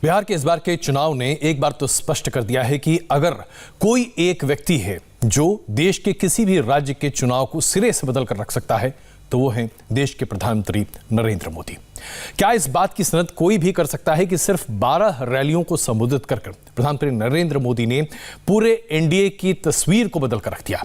बिहार के इस बार के चुनाव ने एक बार तो स्पष्ट कर दिया है कि अगर कोई एक व्यक्ति है जो देश के किसी भी राज्य के चुनाव को सिरे से बदल कर रख सकता है तो वो है देश के प्रधानमंत्री नरेंद्र मोदी। क्या इस बात की सनद कोई भी कर सकता है कि सिर्फ 12 रैलियों को संबोधित कर प्रधानमंत्री नरेंद्र मोदी ने पूरे एनडीए की तस्वीर को बदल कर रख दिया।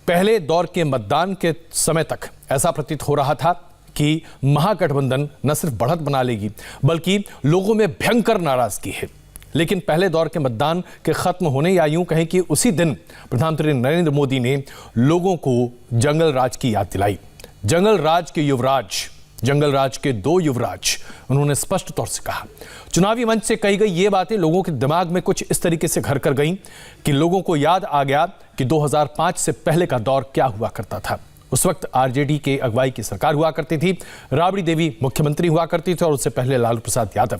पहले दौर के मतदान के समय तक ऐसा प्रतीत हो रहा था कि महागठबंधन न सिर्फ बढ़त बना लेगी बल्कि लोगों में भयंकर नाराजगी है। लेकिन पहले दौर के मतदान के खत्म होने या यूं कहें कि उसी दिन प्रधानमंत्री नरेंद्र मोदी ने लोगों को जंगल राज की याद दिलाई। जंगल राज के युवराज, जंगल राज के 2 युवराज, उन्होंने स्पष्ट तौर से कहा। चुनावी मंच से कही गई ये बातें लोगों के दिमाग में कुछ इस तरीके से घर कर गईं कि लोगों को याद आ गया कि 2005 से पहले का दौर क्या हुआ करता था। उस वक्त आरजेडी के अगुवाई की सरकार हुआ करती थी, राबड़ी देवी मुख्यमंत्री हुआ करती थी और उससे पहले लालू प्रसाद यादव।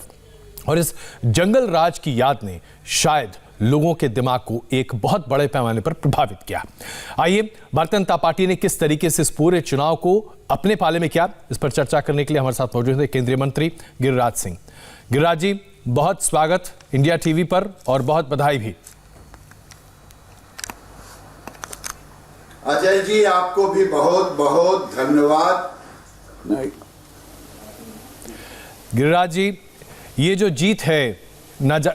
और इस जंगल राज की याद ने शायद लोगों के दिमाग को एक बहुत बड़े पैमाने पर प्रभावित किया। आइए, भारतीय जनता पार्टी ने किस तरीके से इस पूरे चुनाव को अपने पाले में किया, इस पर चर्चा करने के लिए हमारे साथ मौजूद है केंद्रीय मंत्री गिरिराज सिंह। गिरिराज जी, बहुत स्वागत इंडिया टीवी पर और बहुत बधाई भी। अजय जी, आपको भी बहुत बहुत धन्यवाद। गिरिराज जी, ये जो जीत है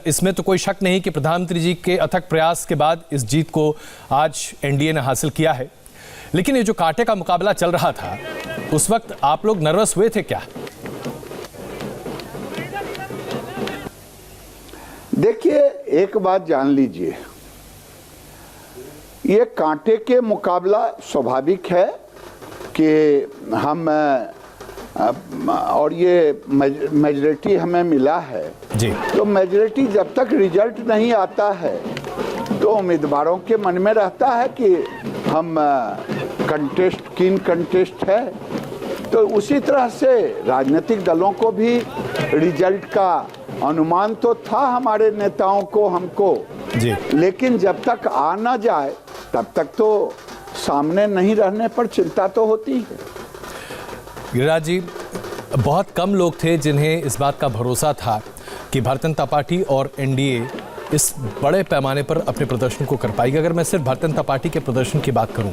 इसमें तो कोई शक नहीं कि प्रधानमंत्री जी के अथक प्रयास के बाद इस जीत को आज एनडीए ने हासिल किया है। लेकिन ये जो कांटे का मुकाबला चल रहा था उस वक्त आप लोग नर्वस हुए थे क्या? देखिए, एक बात जान लीजिए, ये कांटे के मुकाबला स्वाभाविक है कि हम और ये मेजॉरिटी हमें मिला है जी। तो मेजॉरिटी जब तक रिजल्ट नहीं आता है तो उम्मीदवारों के मन में रहता है कि हम कंटेस्ट है। तो उसी तरह से राजनीतिक दलों को भी रिजल्ट का अनुमान तो था, हमारे नेताओं को, हमको जी। लेकिन जब तक आ ना जाए तब तक तो सामने नहीं रहने पर चिंता तो होती है। गिरिराज जी, बहुत कम लोग थे जिन्हें इस बात का भरोसा था कि भारतीय जनता पार्टी और एनडीए इस बड़े पैमाने पर अपने प्रदर्शन को कर पाएगी। अगर मैं सिर्फ भारतीय जनता पार्टी के प्रदर्शन की बात करूं,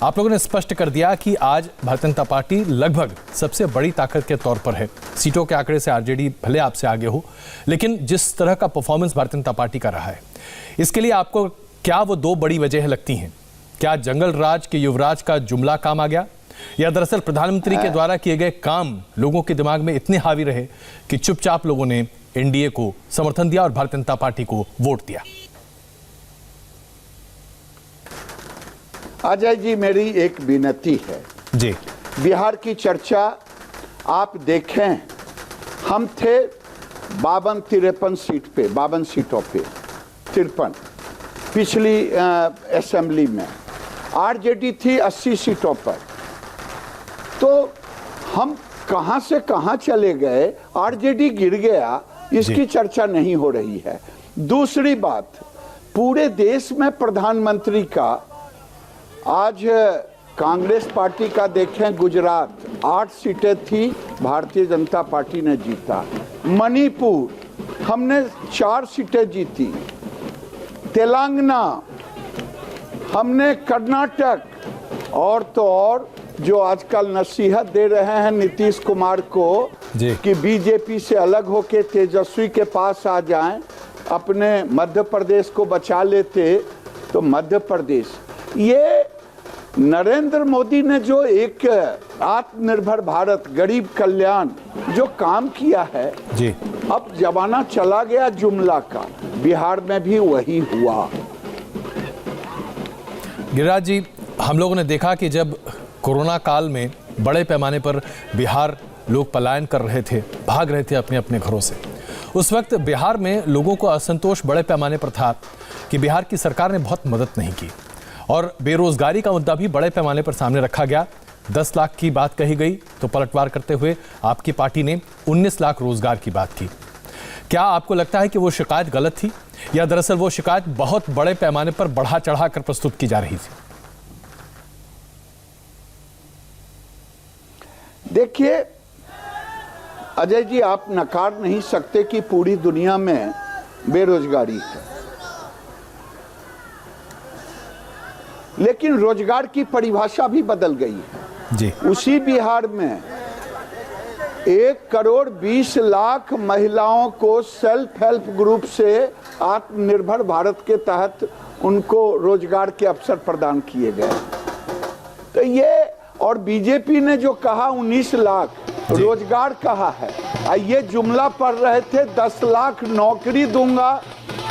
आप लोगों ने स्पष्ट कर दिया कि आज भारतीय जनता पार्टी लगभग सबसे बड़ी ताकत के तौर पर है। सीटों के आंकड़े से आरजेडी भले आपसे आगे हो, लेकिन जिस तरह का परफॉर्मेंस भारतीय जनता पार्टी का रहा है, इसके लिए आपको क्या वो 2 बड़ी वजह लगती हैं? क्या जंगल राज के युवराज का जुमला काम आ गया, या दरअसल प्रधानमंत्री के द्वारा किए गए काम लोगों के दिमाग में इतने हावी रहे कि चुपचाप लोगों ने एनडीए को समर्थन दिया और भारतीय जनता पार्टी को वोट दिया? अजय जी, मेरी एक विनती है जी। बिहार की चर्चा आप देखें, हम थे 52-53 सीट पे, 52 सीटों पे 53 पिछली असेंबली में, आरजेडी थी 80 सीटों पर। तो हम कहां से कहां चले गए, आरजेडी गिर गया, इसकी चर्चा नहीं हो रही है। दूसरी बात, पूरे देश में प्रधानमंत्री का, आज कांग्रेस पार्टी का देखें, गुजरात 8 सीटें थी, भारतीय जनता पार्टी ने जीता। मणिपुर हमने 4 सीटें जीती। तेलंगाना हमने, कर्नाटक और तो और जो आजकल नसीहत दे रहे हैं नीतीश कुमार को कि बीजेपी से अलग होकर तेजस्वी के पास आ जाएं, अपने मध्य प्रदेश को बचा लेते, तो मध्य प्रदेश, ये नरेंद्र मोदी ने जो एक आत्मनिर्भर भारत, गरीब कल्याण जो काम किया है जी। अब जमाना चला गया जुमला का, बिहार में भी वही हुआ। गिरिराज जी, हम लोगों ने देखा कि जब कोरोना काल में बड़े पैमाने पर बिहार लोग पलायन कर रहे थे, भाग रहे थे अपने अपने घरों से, उस वक्त बिहार में लोगों को असंतोष बड़े पैमाने पर था कि बिहार की सरकार ने बहुत मदद नहीं की और बेरोजगारी का मुद्दा भी बड़े पैमाने पर सामने रखा गया। 10 लाख की बात कही गई तो पलटवार करते हुए आपकी पार्टी ने 19 लाख रोजगार की बात की। क्या आपको लगता है कि वो शिकायत गलत थी, या दरअसल वो शिकायत बहुत बड़े पैमाने पर बढ़ा चढ़ा कर प्रस्तुत की जा रही थी? देखिए, अजय जी, आप नकार नहीं सकते कि पूरी दुनिया में बेरोजगारी है, लेकिन रोजगार की परिभाषा भी बदल गई है जी। उसी बिहार में 1,20,00,000 महिलाओं को सेल्फ हेल्प ग्रुप से आत्मनिर्भर भारत के तहत उनको रोजगार के अवसर प्रदान किए गए। तो ये, और बीजेपी ने जो कहा 19 लाख रोजगार कहा है, ये जुमला पढ़ रहे थे 10 लाख नौकरी दूंगा।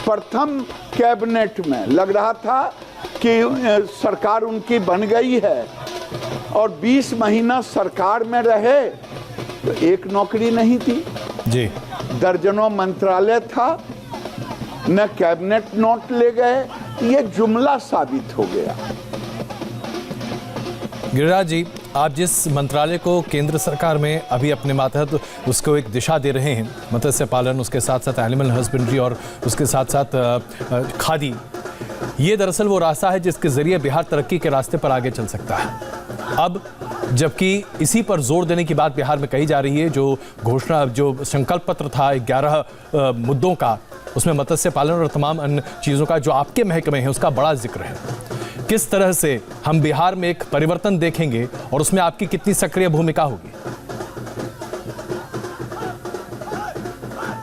प्रथम कैबिनेट में लग रहा था कि सरकार उनकी बन गई है, और 20 महीना सरकार में रहे तो एक नौकरी नहीं थी जी। दर्जनों मंत्रालय था, न कैबिनेट नोट ले गए। ये जुमला साबित हो गया। गिरिराज जी, आप जिस मंत्रालय को केंद्र सरकार में अभी अपने मातहत उसको एक दिशा दे रहे हैं, मत्स्य पालन, उसके साथ साथ एनिमल हस्बेंड्री और उसके साथ साथ खादी, ये दरअसल वो रास्ता है जिसके जरिए बिहार तरक्की के रास्ते पर आगे चल सकता है। अब जबकि इसी पर जोर देने की बात बिहार में कही जा रही है, जो घोषणा, जो संकल्प पत्र था 11 मुद्दों का, उसमें मत्स्य पालन और तमाम अन्य चीज़ों का जो आपके महकमे है उसका बड़ा जिक्र है। किस तरह से हम बिहार में एक परिवर्तन देखेंगे और उसमें आपकी कितनी सक्रिय भूमिका होगी?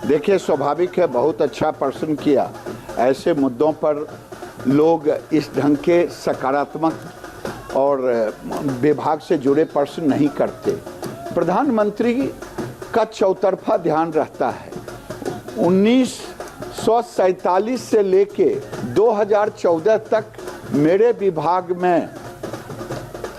देखिए, स्वाभाविक है, बहुत अच्छा प्रश्न किया। ऐसे मुद्दों पर लोग इस ढंग के सकारात्मक और विभाग से जुड़े प्रश्न नहीं करते। प्रधानमंत्री का चौतरफा ध्यान रहता है। 1947 से लेके 2014 तक मेरे विभाग में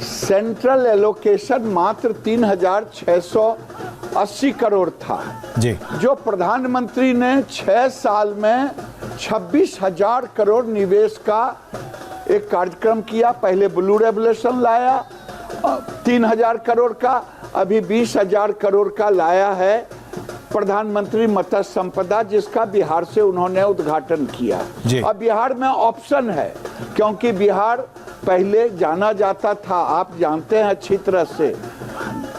सेंट्रल एलोकेशन मात्र 3,680 करोड़ था जी, जो प्रधानमंत्री ने 6 साल में 26,000 करोड़ निवेश का एक कार्यक्रम किया। पहले ब्लू रेवोल्यूशन लाया 3,000 करोड़ का, अभी 20,000 करोड़ का लाया है प्रधानमंत्री मत्स्य संपदा, जिसका बिहार से उन्होंने उद्घाटन किया। अब बिहार में ऑप्शन है, क्योंकि बिहार पहले जाना जाता था, आप जानते हैं अच्छी तरह से,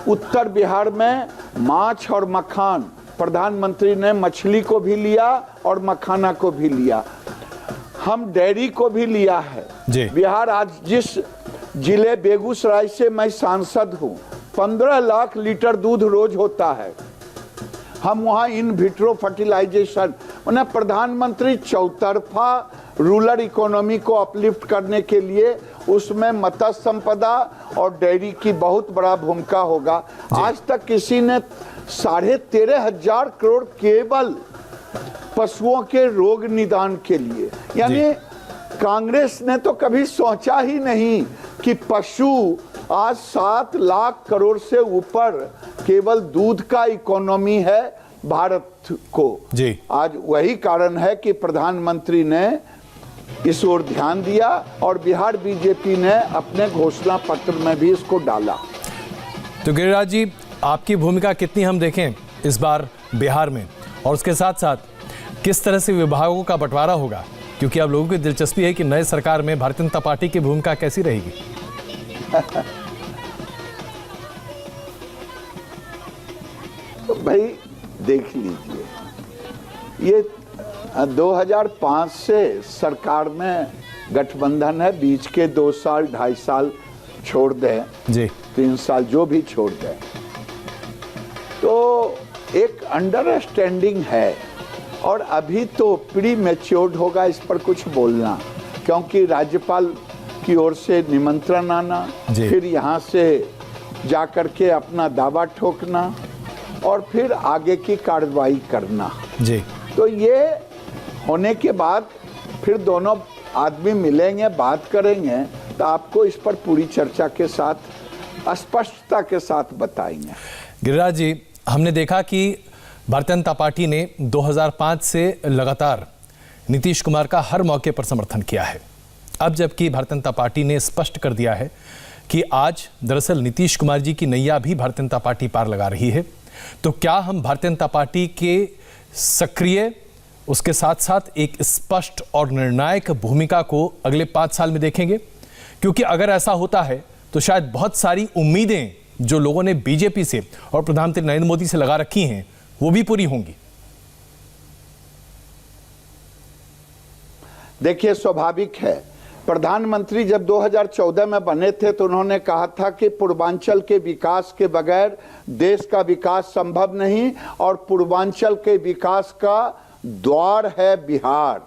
उत्तर बिहार में माछ और मखान, प्रधानमंत्री ने मछली को भी लिया और मखाना को भी लिया, हम डेयरी को भी लिया है। बिहार आज जिस जिले बेगूसराय से मैं सांसद हूँ, 15 लाख लीटर दूध रोज होता है। हम वहाँ इन विट्रो फर्टिलाइजेशन, उन्हें प्रधानमंत्री चौतरफा रूरल इकोनॉमी को अपलिफ्ट करने के लिए उसमें मत्स्य संपदा और डेयरी की बहुत बड़ा भूमिका होगा। आज तक किसी ने 13,500 करोड़ केवल पशुओं के रोग निदान के लिए, यानी कांग्रेस ने तो कभी सोचा ही नहीं कि पशु आज 7 लाख करोड़ से ऊपर केवल दूध का इकोनॉमी है भारत को जी। आज वही कारण है कि प्रधानमंत्री ने इस ओर ध्यान दिया और बिहार बीजेपी ने अपने घोषणा पत्र में भी इसको डाला। तो गिरिराज जी, आपकी भूमिका कितनी हम देखें इस बार बिहार में, और उसके साथ साथ किस तरह से विभागों का बंटवारा होगा, क्योंकि अब लोगों की दिलचस्पी है कि नए सरकार में भारतीय जनता पार्टी की भूमिका कैसी रहेगी? तो भाई देख लीजिए, ये 2005 से सरकार में गठबंधन है, बीच के 2 साल 2.5 साल छोड़ दें जी, 3 साल जो भी छोड़ दें, तो एक अंडरस्टैंडिंग है। और अभी तो प्री मैच्योर्ड होगा इस पर कुछ बोलना, क्योंकि राज्यपाल की ओर से निमंत्रण आना, फिर यहाँ से जाकर के अपना दावा ठोकना और फिर आगे की कार्रवाई करना जी। तो ये होने के बाद फिर दोनों आदमी मिलेंगे, बात करेंगे, तो आपको इस पर पूरी चर्चा के साथ, स्पष्टता के साथ बताएंगे। गिरिराज जी, हमने देखा कि भारतीय जनता पार्टी ने 2005 से लगातार नीतीश कुमार का हर मौके पर समर्थन किया है। अब जबकि भारतीय जनता पार्टी ने स्पष्ट कर दिया है कि आज दरअसल नीतीश कुमार जी की नैया भी भारतीय जनता पार्टी पार लगा रही है, तो क्या हम भारतीय जनता पार्टी के सक्रिय, उसके साथ साथ एक स्पष्ट और निर्णायक भूमिका को अगले 5 साल में देखेंगे? क्योंकि अगर ऐसा होता है तो शायद बहुत सारी उम्मीदें जो लोगों ने बीजेपी से और प्रधानमंत्री नरेंद्र मोदी से लगा रखी हैं वो भी पूरी होंगी? देखिए, स्वाभाविक है। प्रधानमंत्री जब 2014 में बने थे तो उन्होंने कहा था कि पूर्वांचल के विकास के बगैर देश का विकास संभव नहीं, और पूर्वांचल के विकास का द्वार है बिहार।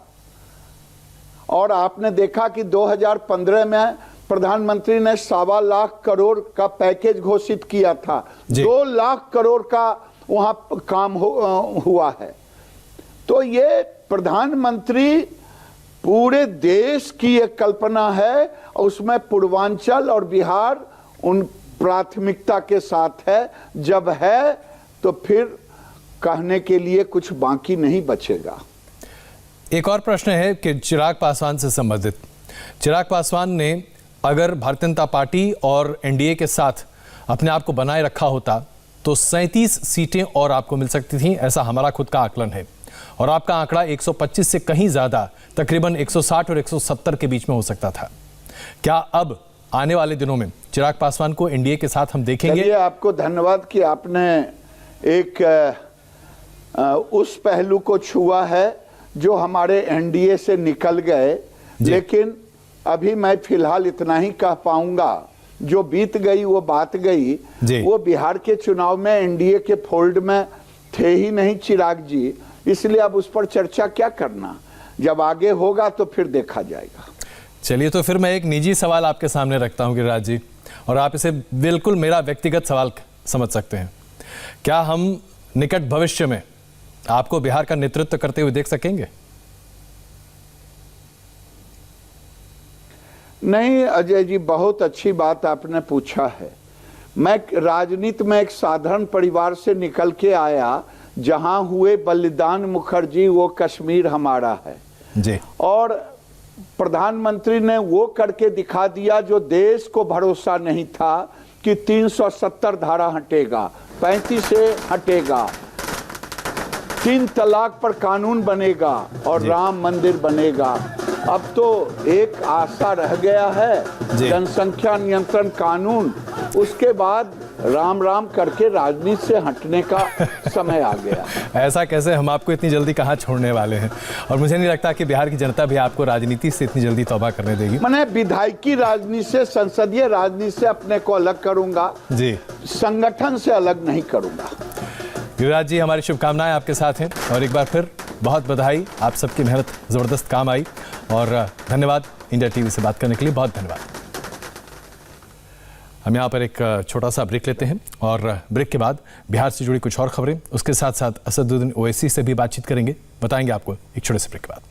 और आपने देखा कि 2015 में प्रधानमंत्री ने 1.25 लाख करोड़ का पैकेज घोषित किया था। 2 लाख करोड़ का वहां काम हुआ है। तो ये प्रधानमंत्री पूरे देश की एक कल्पना है, और उसमें पूर्वांचल और बिहार उन प्राथमिकता के साथ है। जब है तो फिर कहने के लिए कुछ बाकी नहीं बचेगा। एक और प्रश्न है कि चिराग पासवान से संबंधित। चिराग पासवान ने अगर भारतीय जनता पार्टी और एनडीए के साथ अपने आप को बनाए रखा होता तो 37 सीटें और आपको मिल सकती थीं, ऐसा हमारा खुद का आकलन है। और आपका आंकड़ा 125 से कहीं ज्यादा, तकरीबन 160 और 170 के बीच में हो सकता था। क्या अब आने वाले दिनों में चिराग पासवान को एनडीए के साथ हम देखेंगे? चलिए, आपको धन्यवाद कि आपने एक उस पहलू को छुआ है जो हमारे एनडीए से निकल गए। लेकिन अभी मैं फिलहाल इतना ही कह पाऊंगा, जो बीत गई वो बात गई। वो बिहार के चुनाव में एनडीए के फोल्ड में थे ही नहीं चिराग जी, इसलिए अब उस पर चर्चा क्या करना। जब आगे होगा तो फिर देखा जाएगा। चलिए, तो फिर मैं एक निजी सवाल आपके सामने रखता हूं गिरिराज जी, और आप इसे बिल्कुल मेरा व्यक्तिगत सवाल समझ सकते हैं। क्या हम निकट भविष्य में आपको बिहार का नेतृत्व करते हुए देख सकेंगे? नहीं अजय जी, बहुत अच्छी बात आपने पूछा है। मैं राजनीति में एक साधारण परिवार से निकल के आया, जहां हुए बलिदान मुखर्जी वो कश्मीर हमारा है जी। और प्रधानमंत्री ने वो करके दिखा दिया जो देश को भरोसा नहीं था कि 370 धारा हटेगा, 35 से हटेगा, 3 तलाक पर कानून बनेगा और राम मंदिर बनेगा। अब तो एक आशा रह गया है, जनसंख्या नियंत्रण कानून। उसके बाद राम राम करके राजनीति से हटने का समय आ गया। ऐसा कैसे? हम आपको इतनी जल्दी कहाँ छोड़ने वाले हैं, और मुझे नहीं लगता कि बिहार की जनता भी आपको राजनीति से इतनी जल्दी तौबा करने देगी। मैंने विधायकी राजनीति से, संसदीय राजनीति से अपने को अलग करूंगा जी, संगठन से अलग नहीं करूंगा। गिरिराज जी, हमारी शुभकामनाएं आपके साथ हैं, और एक बार फिर बहुत बधाई। आप सबकी मेहनत जबरदस्त काम आई, और धन्यवाद इंडिया टीवी से बात करने के लिए, बहुत धन्यवाद। हम यहाँ पर एक छोटा सा ब्रेक लेते हैं, और ब्रेक के बाद बिहार से जुड़ी कुछ और खबरें, उसके साथ साथ असदुद्दीन ओवैसी से भी बातचीत करेंगे, बताएंगे आपको एक छोटे से ब्रेक के बाद।